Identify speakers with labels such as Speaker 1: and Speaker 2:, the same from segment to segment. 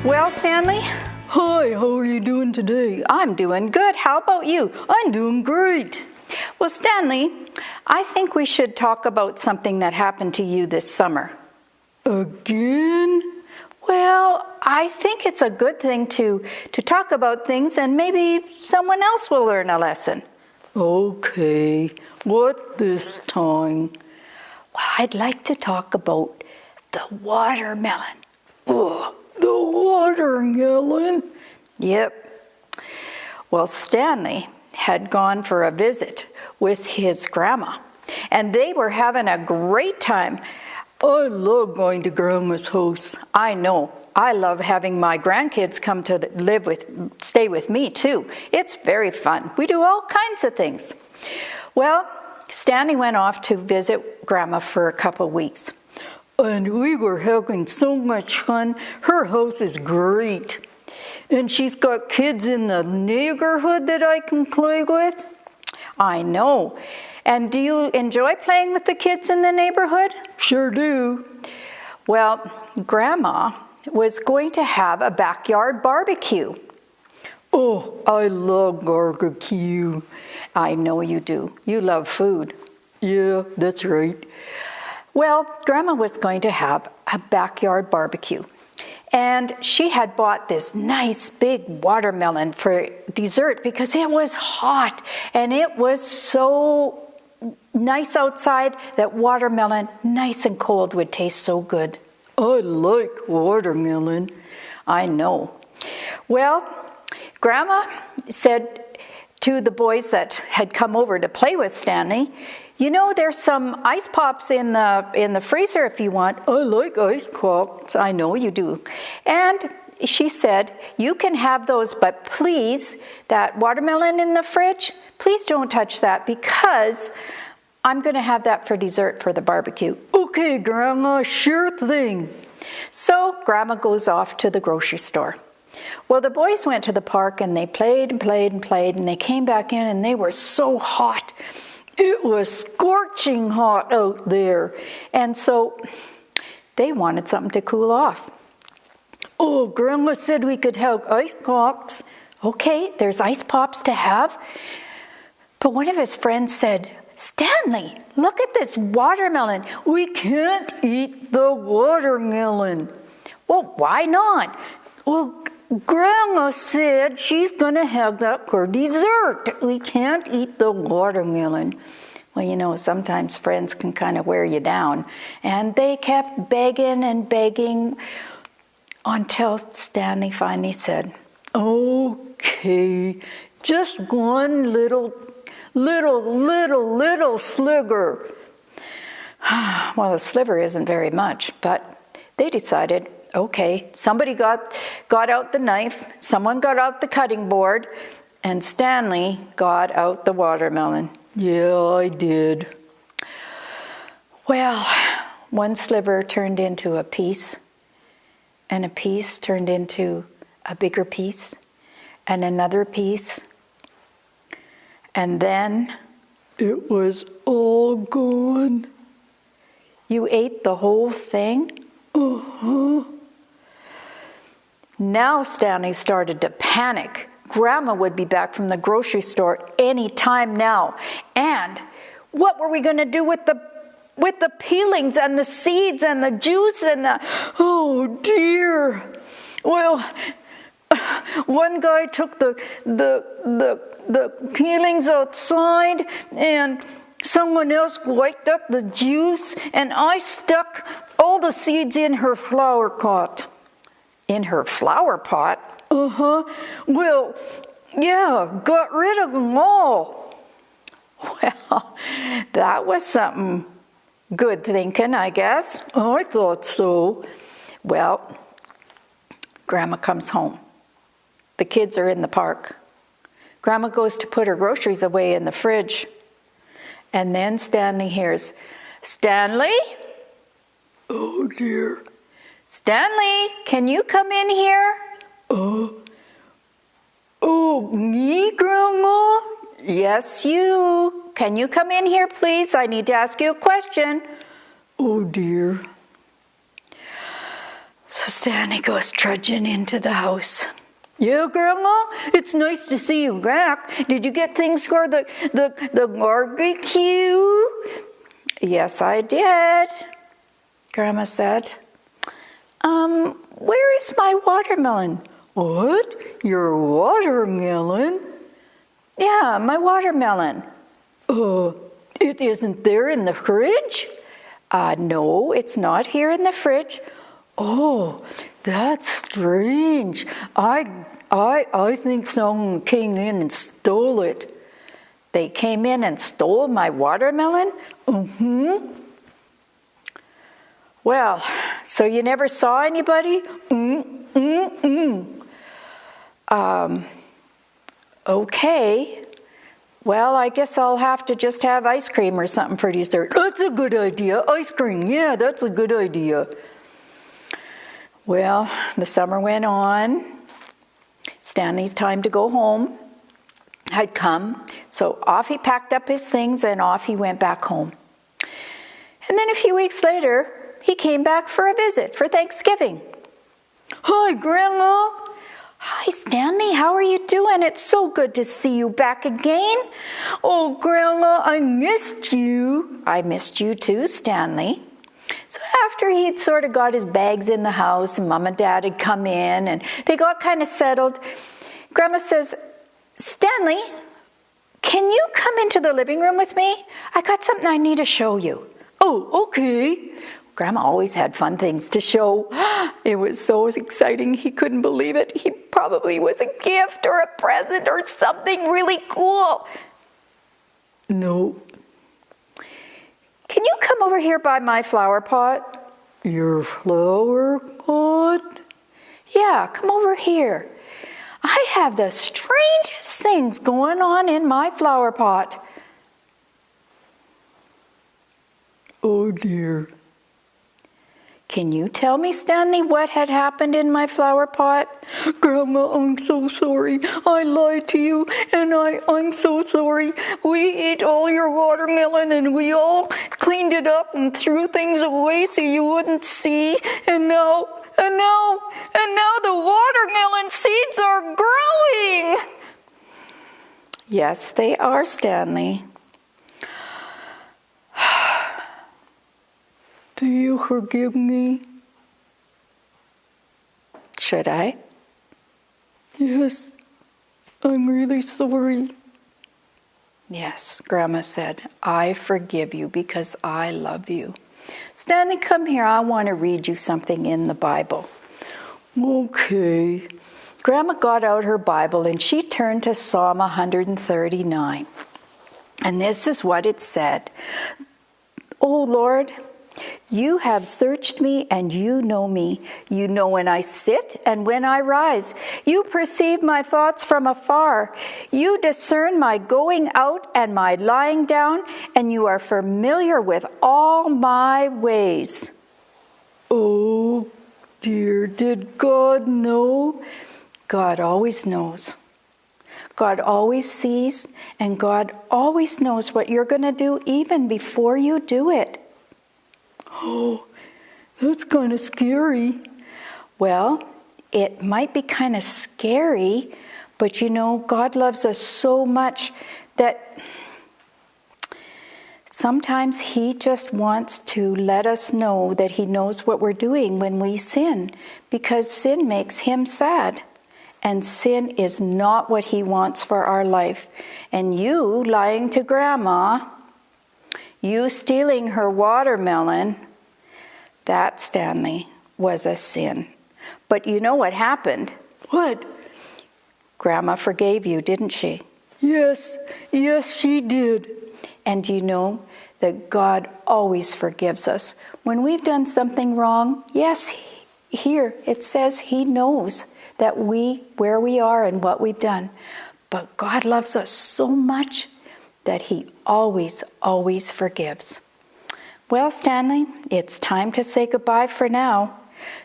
Speaker 1: Well, Stanley?
Speaker 2: Hi, how are you doing today?
Speaker 1: I'm doing good. How about you?
Speaker 2: I'm doing great.
Speaker 1: Well, Stanley, I think we should talk about something that happened to you this summer.
Speaker 2: Again?
Speaker 1: Well, I think it's a good thing to talk about things, and maybe someone else will learn a lesson.
Speaker 2: Okay, what this time?
Speaker 1: Well, I'd like to talk about the watermelon.
Speaker 2: Oh, the watermelon?
Speaker 1: Yep. Well, Stanley had gone for a visit with his grandma, and they were having a great time.
Speaker 2: I love going to Grandma's house.
Speaker 1: I know. I love having my grandkids come to stay with me too. It's very fun. We do all kinds of things. Well, Stanley went off to visit Grandma for a couple of weeks.
Speaker 2: And we were having so much fun. Her house is great. And she's got kids in the neighborhood that I can play with.
Speaker 1: I know. And do you enjoy playing with the kids in the neighborhood?
Speaker 2: Sure do.
Speaker 1: Well, Grandma was going to have a backyard barbecue.
Speaker 2: Oh, I love barbecue.
Speaker 1: I know you do. You love food.
Speaker 2: Yeah, that's right.
Speaker 1: Well, Grandma was going to have a backyard barbecue. And she had bought this nice big watermelon for dessert because it was hot and it was so nice outside that watermelon, nice and cold, would taste so good.
Speaker 2: I like watermelon.
Speaker 1: I know. Well, Grandma said to the boys that had come over to play with Stanley, you know, there's some ice pops in the freezer if you want.
Speaker 2: I like ice pops.
Speaker 1: I know you do. And she said, you can have those, but please, that watermelon in the fridge, please don't touch that because I'm going to have that for dessert for the barbecue.
Speaker 2: Okay, Grandma, sure thing.
Speaker 1: So Grandma goes off to the grocery store. Well, the boys went to the park and they played and played and played, and they came back in and they were so hot. It was scorching hot out there. And so they wanted something to cool off.
Speaker 2: Oh, Grandma said we could have ice pops.
Speaker 1: Okay, there's ice pops to have. But one of his friends said, Stanley, look at this watermelon.
Speaker 2: We can't eat the watermelon.
Speaker 1: Well, why not?
Speaker 2: Well, Grandma said she's going to have that for dessert. We can't eat the watermelon.
Speaker 1: Well, you know, sometimes friends can kind of wear you down. And they kept begging and begging until Stanley finally said,
Speaker 2: okay, just one little sliver.
Speaker 1: Well, a sliver isn't very much, but they decided, okay, somebody got out the knife, someone got out the cutting board, and Stanley got out the watermelon.
Speaker 2: Yeah, I did.
Speaker 1: Well, one sliver turned into a piece, and a piece turned into a bigger piece, and another piece, and then
Speaker 2: it was all gone.
Speaker 1: You ate the whole thing?
Speaker 2: Uh-huh.
Speaker 1: Now Stanley started to panic. Grandma would be back from the grocery store any time now. And what were we going to do with the peelings and the seeds and the juice and the...
Speaker 2: Oh, dear. Well, one guy took the peelings outside, and someone else wiped up the juice, and I stuck all the seeds in her flower pot.
Speaker 1: In her flower pot?
Speaker 2: Uh-huh. Well, yeah, got rid of them all.
Speaker 1: Well, that was something good thinking, I guess.
Speaker 2: I thought so.
Speaker 1: Well, Grandma comes home. The kids are in the park. Grandma goes to put her groceries away in the fridge. And then Stanley hears, Stanley?
Speaker 2: Oh, dear.
Speaker 1: Stanley, can you come in here?
Speaker 2: Oh, me, Grandma?
Speaker 1: Yes, you. Can you come in here, please? I need to ask you a question.
Speaker 2: Oh, dear.
Speaker 1: So Stanley goes trudging into the house.
Speaker 2: Yeah, Grandma, it's nice to see you back. Did you get things for the barbecue?
Speaker 1: Yes, I did, Grandma said. Where is my watermelon?
Speaker 2: What? Your watermelon?
Speaker 1: Yeah, my watermelon.
Speaker 2: It isn't there in the fridge?
Speaker 1: No, it's not here in the fridge.
Speaker 2: Oh, that's strange. I think someone came in and stole it.
Speaker 1: They came in and stole my watermelon?
Speaker 2: Mm-hmm.
Speaker 1: Well, so you never saw anybody? Okay. Well, I guess I'll have to just have ice cream or something for dessert.
Speaker 2: That's a good idea. Ice cream, yeah, that's a good idea.
Speaker 1: Well, the summer went on. Stanley's time to go home had come. So off he packed up his things and off he went back home. And then a few weeks later, he came back for a visit for Thanksgiving.
Speaker 2: Hi, Grandma.
Speaker 1: Hi, Stanley. How are you doing? It's so good to see you back again.
Speaker 2: Oh, Grandma, I missed you.
Speaker 1: I missed you too, Stanley. So after he'd sort of got his bags in the house and Mom and Dad had come in and they got kind of settled, Grandma says, Stanley, can you come into the living room with me? I got something I need to show you.
Speaker 2: Oh, okay.
Speaker 1: Grandma always had fun things to show. It was so exciting, he couldn't believe it. He probably was a gift or a present or something really cool.
Speaker 2: No.
Speaker 1: Can you come over here by my flower pot?
Speaker 2: Your flower pot?
Speaker 1: Yeah, come over here. I have the strangest things going on in my flower pot.
Speaker 2: Oh dear.
Speaker 1: Can you tell me, Stanley, what had happened in my flower pot?
Speaker 2: Grandma, I'm so sorry. I lied to you, and I'm so sorry. We ate all your watermelon, and we all cleaned it up and threw things away so you wouldn't see. And now the watermelon seeds are growing.
Speaker 1: Yes, they are, Stanley.
Speaker 2: Do you forgive me?
Speaker 1: Should I?
Speaker 2: Yes, I'm really sorry.
Speaker 1: Yes, Grandma said, I forgive you because I love you. Stanley, come here. I want to read you something in the Bible.
Speaker 2: Okay.
Speaker 1: Grandma got out her Bible and she turned to Psalm 139. And this is what it said. Oh Lord, you have searched me and you know me. You know when I sit and when I rise. You perceive my thoughts from afar. You discern my going out and my lying down, and you are familiar with all my ways.
Speaker 2: Oh dear, did God know?
Speaker 1: God always knows. God always sees, and God always knows what you're going to do even before you do it.
Speaker 2: Oh, that's kind of scary.
Speaker 1: Well, it might be kind of scary, but you know, God loves us so much that sometimes He just wants to let us know that He knows what we're doing when we sin, because sin makes Him sad. And sin is not what He wants for our life. And you lying to Grandma, you stealing her watermelon, that, Stanley, was a sin. But you know what happened?
Speaker 2: What?
Speaker 1: Grandma forgave you, didn't she?
Speaker 2: Yes, she did.
Speaker 1: And you know that God always forgives us. When we've done something wrong, yes, here it says He knows that where we are and what we've done. But God loves us so much that He always, always forgives. Well, Stanley, it's time to say goodbye for now.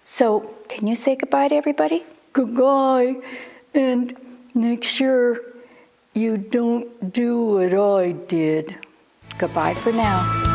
Speaker 1: So, can you say goodbye to everybody?
Speaker 2: Goodbye, and make sure you don't do what I did.
Speaker 1: Goodbye for now.